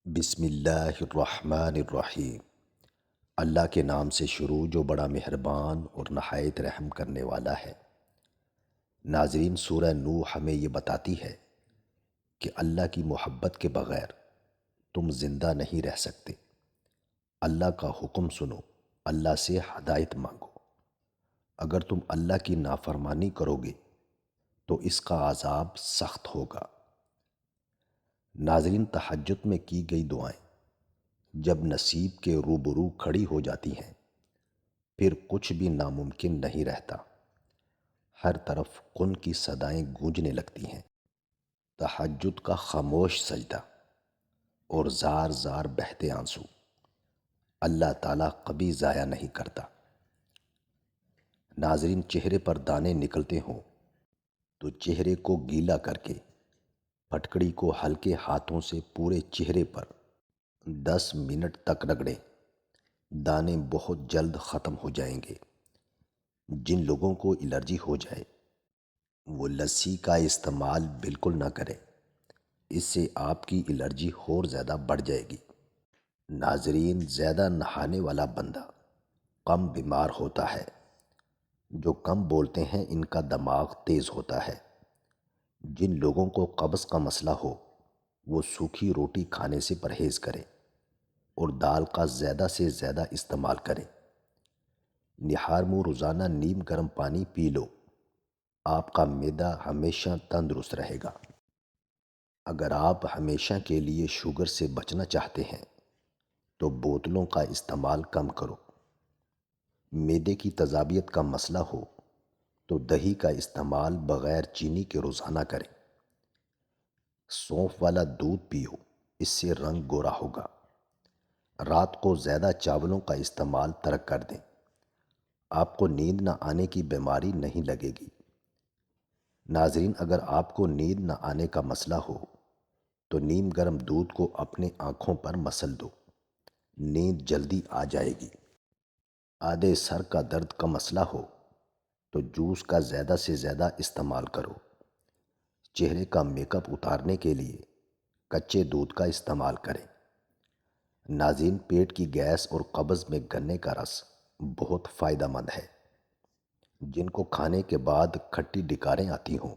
بسم اللہ الرحمن الرحیم۔ اللہ کے نام سے شروع جو بڑا مہربان اور نہایت رحم کرنے والا ہے۔ ناظرین، سورہ نوح ہمیں یہ بتاتی ہے کہ اللہ کی محبت کے بغیر تم زندہ نہیں رہ سکتے۔ اللہ کا حکم سنو، اللہ سے ہدایت مانگو۔ اگر تم اللہ کی نافرمانی کرو گے تو اس کا عذاب سخت ہوگا۔ ناظرین، تہجد میں کی گئی دعائیں جب نصیب کے روبرو کھڑی ہو جاتی ہیں پھر کچھ بھی ناممکن نہیں رہتا۔ ہر طرف کن کی صدائیں گونجنے لگتی ہیں۔ تہجد کا خاموش سجدہ اور زار زار بہتے آنسو اللہ تعالیٰ کبھی ضائع نہیں کرتا۔ ناظرین، چہرے پر دانے نکلتے ہوں تو چہرے کو گیلا کر کے پھٹکڑی کو ہلکے ہاتھوں سے پورے چہرے پر 10 منٹ تک رگڑیں۔ دانے بہت جلد ختم ہو جائیں گے۔ جن لوگوں کو الرجی ہو جائے وہ لسی کا استعمال بالکل نہ کریں، اس سے آپ کی الرجی اور زیادہ بڑھ جائے گی۔ ناظرین، زیادہ نہانے والا بندہ کم بیمار ہوتا ہے۔ جو کم بولتے ہیں ان کا دماغ تیز ہوتا ہے۔ جن لوگوں کو قبض کا مسئلہ ہو وہ سوکھی روٹی کھانے سے پرہیز کریں اور دال کا زیادہ سے زیادہ استعمال کریں۔ نہار منہ روزانہ نیم گرم پانی پی لو، آپ کا معدہ ہمیشہ تندرست رہے گا۔ اگر آپ ہمیشہ کے لیے شوگر سے بچنا چاہتے ہیں تو بوتلوں کا استعمال کم کرو۔ معدے کی تیزابیت کا مسئلہ ہو تو دہی کا استعمال بغیر چینی کے روزانہ کریں۔ سونف والا دودھ پیو، اس سے رنگ گورا ہوگا۔ رات کو زیادہ چاولوں کا استعمال ترک کر دیں، آپ کو نیند نہ آنے کی بیماری نہیں لگے گی۔ ناظرین، اگر آپ کو نیند نہ آنے کا مسئلہ ہو تو نیم گرم دودھ کو اپنے آنکھوں پر مسل دو، نیند جلدی آ جائے گی۔ آدھے سر کا درد کا مسئلہ ہو تو جوس کا زیادہ سے زیادہ استعمال کرو۔ چہرے کا میک اپ اتارنے کے لیے کچے دودھ کا استعمال کریں۔ ناظرین، پیٹ کی گیس اور قبض میں گنے کا رس بہت فائدہ مند ہے۔ جن کو کھانے کے بعد کھٹی ڈکاریں آتی ہوں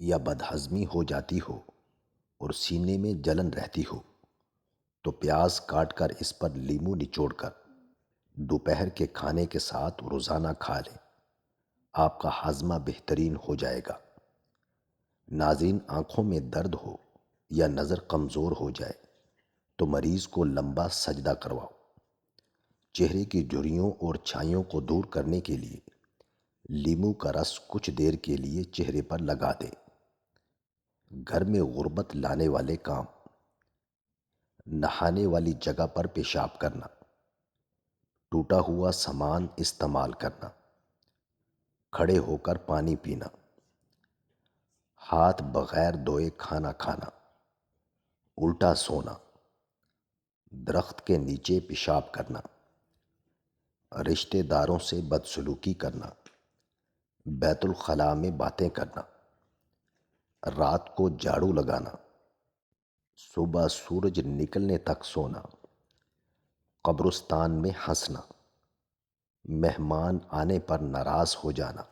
یا بدہضمی ہو جاتی ہو اور سینے میں جلن رہتی ہو تو پیاز کاٹ کر اس پر لیموں نچوڑ کر دوپہر کے کھانے کے ساتھ روزانہ کھا لیں، آپ کا ہاضمہ بہترین ہو جائے گا۔ ناظرین، آنکھوں میں درد ہو یا نظر کمزور ہو جائے تو مریض کو لمبا سجدہ کرواؤ۔ چہرے کی جھریوں اور چھائیوں کو دور کرنے کے لیے لیموں کا رس کچھ دیر کے لیے چہرے پر لگا دیں۔ گھر میں غربت لانے والے کام: نہانے والی جگہ پر پیشاب کرنا، ٹوٹا ہوا سامان استعمال کرنا، کھڑے ہو کر پانی پینا، ہاتھ بغیر دھوئے کھانا کھانا، الٹا سونا، درخت کے نیچے پیشاب کرنا، رشتہ داروں سے بدسلوکی کرنا، بیت الخلاء میں باتیں کرنا، رات کو جھاڑو لگانا، صبح سورج نکلنے تک سونا، قبرستان میں ہنسنا، مہمان آنے پر ناراض ہو جانا۔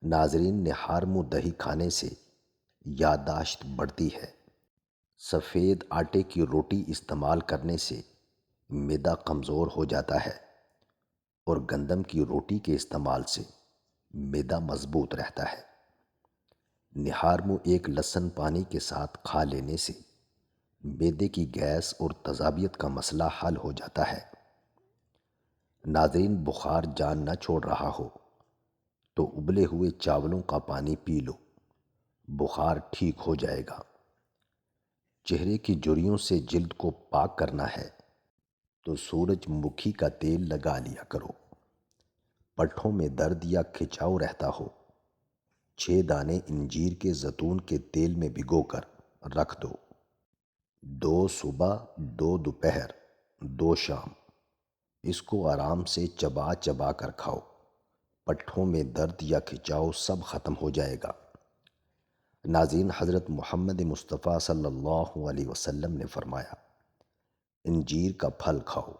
ناظرین، نہار منہ دہی کھانے سے یادداشت بڑھتی ہے۔ سفید آٹے کی روٹی استعمال کرنے سے معدہ کمزور ہو جاتا ہے اور گندم کی روٹی کے استعمال سے معدہ مضبوط رہتا ہے۔ نہار منہ ایک لہسن پانی کے ساتھ کھا لینے سے معدے کی گیس اور تیزابیت کا مسئلہ حل ہو جاتا ہے۔ ناظرین، بخار جان نہ چھوڑ رہا ہو تو ابلے ہوئے چاولوں کا پانی پی لو، بخار ٹھیک ہو جائے گا۔ چہرے کی جھریوں سے جلد کو پاک کرنا ہے تو سورج مکھی کا تیل لگا لیا کرو۔ پٹھوں میں درد یا کھچاؤ رہتا ہو، 6 دانے انجیر کے زیتون کے تیل میں بھگو کر رکھ دو، 2 صبح، 2 دوپہر، 2 شام۔ اس کو آرام سے چبا چبا کر کھاؤ، پٹھوں میں درد یا کھچاؤ سب ختم ہو جائے گا۔ ناظرین، حضرت محمد مصطفیٰ صلی اللہ علیہ وسلم نے فرمایا، انجیر کا پھل کھاؤ،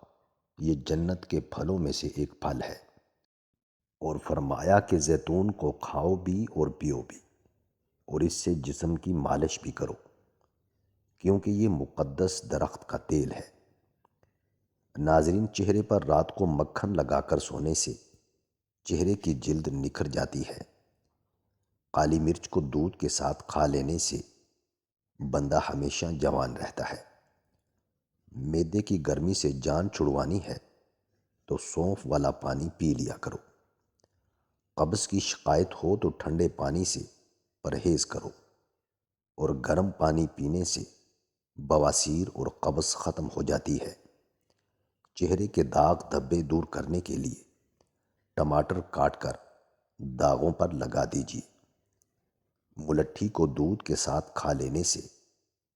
یہ جنت کے پھلوں میں سے ایک پھل ہے۔ اور فرمایا کہ زیتون کو کھاؤ بھی اور پیو بھی، اور اس سے جسم کی مالش بھی کرو، کیونکہ یہ مقدس درخت کا تیل ہے۔ ناظرین، چہرے پر رات کو مکھن لگا کر سونے سے چہرے کی جلد نکھر جاتی ہے۔ کالی مرچ کو دودھ کے ساتھ کھا لینے سے بندہ ہمیشہ جوان رہتا ہے۔ معدے کی گرمی سے جان چھڑوانی ہے تو سونف والا پانی پی لیا کرو۔ قبض کی شکایت ہو تو ٹھنڈے پانی سے پرہیز کرو، اور گرم پانی پینے سے بواسیر اور قبض ختم ہو جاتی ہے۔ چہرے کے داغ دھبے دور کرنے کے لیے ٹماٹر کاٹ کر داغوں پر لگا دیجیے۔ ملٹھی کو دودھ کے ساتھ کھا لینے سے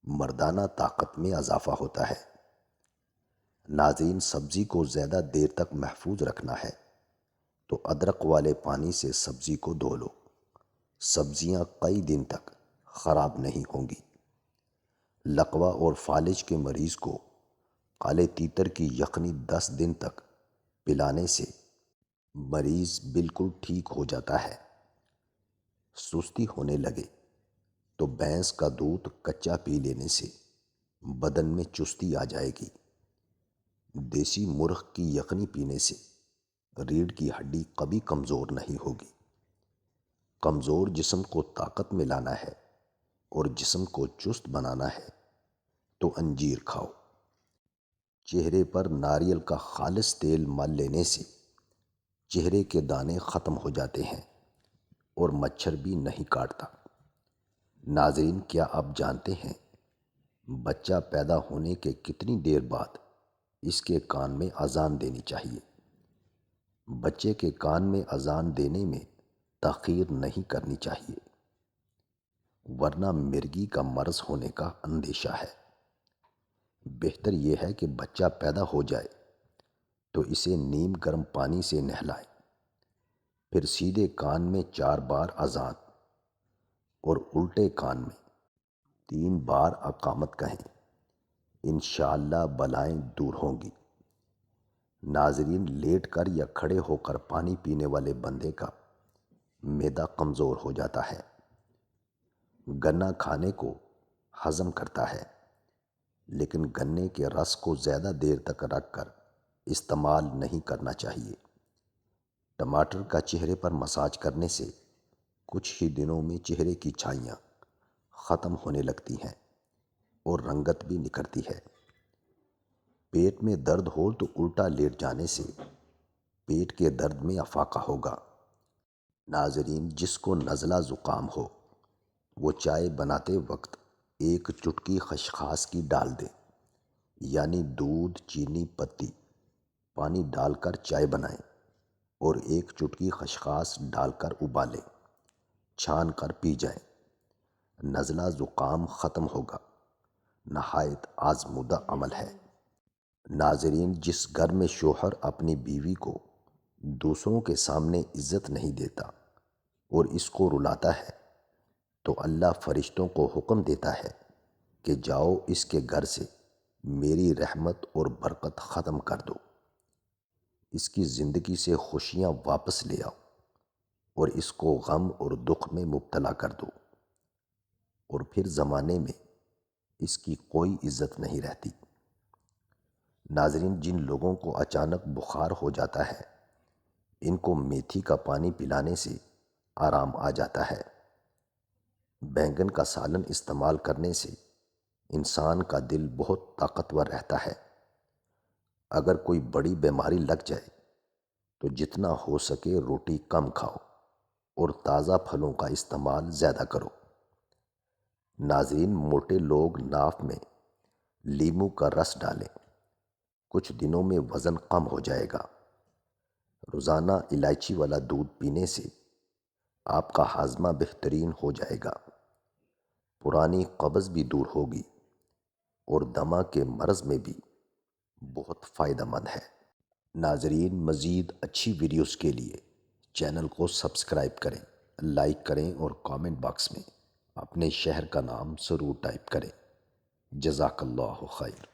مردانہ طاقت میں اضافہ ہوتا ہے۔ ناظرین، سبزی کو زیادہ دیر تک محفوظ رکھنا ہے تو ادرک والے پانی سے سبزی کو دھو لو۔ سبزیاں کئی دن تک خراب نہیں ہوں گی۔ لقوہ اور فالج کے مریض کو کالے تیتر کی یخنی 10 دن تک پلانے سے مریض بالکل ٹھیک ہو جاتا ہے۔ سستی ہونے لگے تو بھینس کا دودھ کچا پی لینے سے بدن میں چستی آ جائے گی۔ دیسی مرغ کی یخنی پینے سے ریڑھ کی ہڈی کبھی کمزور نہیں ہوگی۔ کمزور جسم کو طاقت میں لانا ہے اور جسم کو چست بنانا ہے تو انجیر کھاؤ۔ چہرے پر ناریل کا خالص تیل مل لینے سے چہرے کے دانے ختم ہو جاتے ہیں اور مچھر بھی نہیں کاٹتا۔ ناظرین، کیا آپ جانتے ہیں بچہ پیدا ہونے کے کتنی دیر بعد اس کے کان میں اذان دینی چاہیے؟ بچے کے کان میں اذان دینے میں تاخیر نہیں کرنی چاہیے، ورنہ مرگی کا مرض ہونے کا اندیشہ ہے۔ بہتر یہ ہے کہ بچہ پیدا ہو جائے تو اسے نیم گرم پانی سے نہلائیں، پھر سیدھے کان میں 4 بار اذان اور الٹے کان میں 3 بار اقامت کہیں۔ انشاءاللہ بلائیں دور ہوں گی۔ ناظرین، لیٹ کر یا کھڑے ہو کر پانی پینے والے بندے کا معدہ کمزور ہو جاتا ہے۔ گنا کھانے کو ہضم کرتا ہے، لیکن گنے کے رس کو زیادہ دیر تک رکھ کر استعمال نہیں کرنا چاہیے۔ ٹماٹر کا چہرے پر مساج کرنے سے کچھ ہی دنوں میں چہرے کی چھائیاں ختم ہونے لگتی ہیں اور رنگت بھی نکھرتی ہے۔ پیٹ میں درد ہو تو الٹا لیٹ جانے سے پیٹ کے درد میں افاقہ ہوگا۔ ناظرین، جس کو نزلہ زکام ہو وہ چائے بناتے وقت 1 چٹکی خسخاس کی ڈال دے، یعنی دودھ، چینی، پتی، پانی ڈال کر چائے بنائیں اور 1 چٹکی خسخاس ڈال کر ابالیں، چھان کر پی جائیں۔ نزلہ زکام ختم ہوگا۔ نہایت آزمودہ عمل ہے۔ ناظرین، جس گھر میں شوہر اپنی بیوی کو دوسروں کے سامنے عزت نہیں دیتا اور اس کو رلاتا ہے تو اللہ فرشتوں کو حکم دیتا ہے کہ جاؤ اس کے گھر سے میری رحمت اور برکت ختم کر دو، اس کی زندگی سے خوشیاں واپس لے آؤ اور اس کو غم اور دکھ میں مبتلا کر دو، اور پھر زمانے میں اس کی کوئی عزت نہیں رہتی۔ ناظرین، جن لوگوں کو اچانک بخار ہو جاتا ہے ان کو میتھی کا پانی پلانے سے آرام آ جاتا ہے۔ بینگن کا سالن استعمال کرنے سے انسان کا دل بہت طاقتور رہتا ہے۔ اگر کوئی بڑی بیماری لگ جائے تو جتنا ہو سکے روٹی کم کھاؤ اور تازہ پھلوں کا استعمال زیادہ کرو۔ ناظرین، موٹے لوگ ناف میں لیموں کا رس ڈالیں، کچھ دنوں میں وزن کم ہو جائے گا۔ روزانہ الائچی والا دودھ پینے سے آپ کا ہاضمہ بہترین ہو جائے گا، پرانی قبض بھی دور ہوگی اور دمہ کے مرض میں بھی بہت فائدہ مند ہے۔ ناظرین، مزید اچھی ویڈیوز کے لیے چینل کو سبسکرائب کریں، لائک کریں اور کامنٹ باکس میں اپنے شہر کا نام ضرور ٹائپ کریں۔ جزاک اللہ خیر۔